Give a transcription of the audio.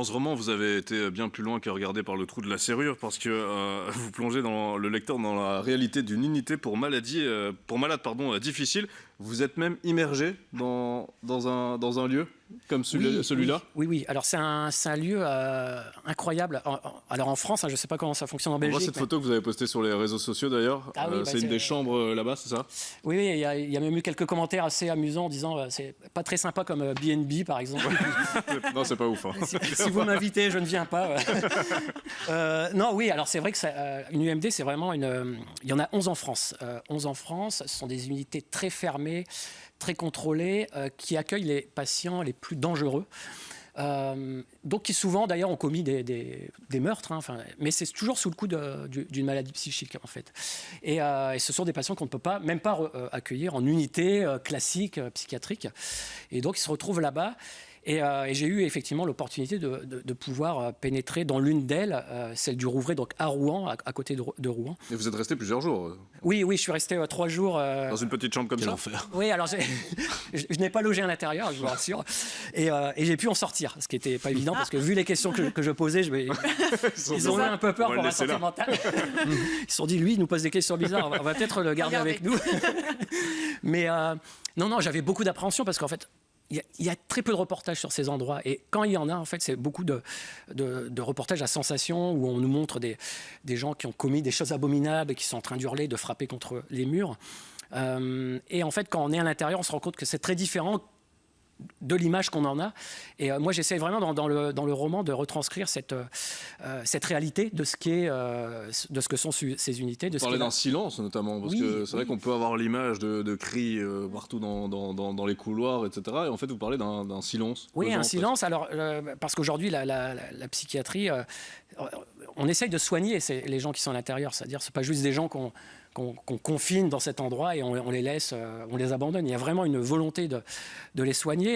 dans ce roman, vous avez été bien plus loin que regarder par le trou de la serrure, parce que vous plongez le lecteur dans la réalité d'une unité pour malade difficile. Vous êtes même immergé dans un lieu comme celui-là. Oui. Alors c'est un lieu incroyable. Alors en France, je ne sais pas comment ça fonctionne en Belgique. On voit cette photo que vous avez postée sur les réseaux sociaux d'ailleurs. C'est une des chambres là-bas, c'est ça? Oui, il y a même eu quelques commentaires assez amusants en disant c'est pas très sympa comme B&B par exemple. Non, c'est pas ouf. Hein. Si vous m'invitez, je ne viens pas. Non, oui, alors c'est vrai que une UMD, c'est vraiment il y en a 11 en France. 11 en France, ce sont des unités très fermées, très contrôlées, qui accueillent les patients les plus dangereux. Donc qui souvent d'ailleurs ont commis des meurtres, mais c'est toujours sous le coup d'une maladie psychique en fait. Et ce sont des patients qu'on ne peut même pas accueillir en unité classique psychiatrique. Et donc ils se retrouvent là-bas. Et j'ai eu effectivement l'opportunité de pouvoir pénétrer dans l'une d'elles, celle du Rouvray, donc à Rouen, à côté de Rouen. Et vous êtes resté plusieurs jours? Oui, je suis resté 3 jours. Dans une petite chambre comme ça? Oui, alors je n'ai pas logé à l'intérieur, je vous rassure. Et j'ai pu en sortir, ce qui n'était pas évident, parce que vu les questions que je posais, ils ont eu un peu peur pour ma santé mentale. Ils se sont dit, lui, il nous pose des questions bizarres, on va peut-être le garder avec nous. Mais non, j'avais beaucoup d'appréhension, parce qu'en fait, il y a très peu de reportages sur ces endroits. Et quand il y en a, en fait, c'est beaucoup de reportages à sensation où on nous montre des gens qui ont commis des choses abominables et qui sont en train d'hurler, de frapper contre les murs. Et en fait, quand on est à l'intérieur, on se rend compte que c'est très différent de l'image qu'on en a. Et moi, j'essaie vraiment dans le roman de retranscrire cette réalité de ce que sont ces unités. Vous parlez d'un silence notamment, parce que c'est vrai qu'on peut avoir l'image de cris partout dans les couloirs, etc. Et en fait, vous parlez d'un silence. Oui, un silence. Alors, parce qu'aujourd'hui, la psychiatrie, on essaye de soigner les gens qui sont à l'intérieur. C'est-à-dire, c'est pas juste des gens qu'on confine dans cet endroit et on les laisse, on les abandonne. Il y a vraiment une volonté de les soigner.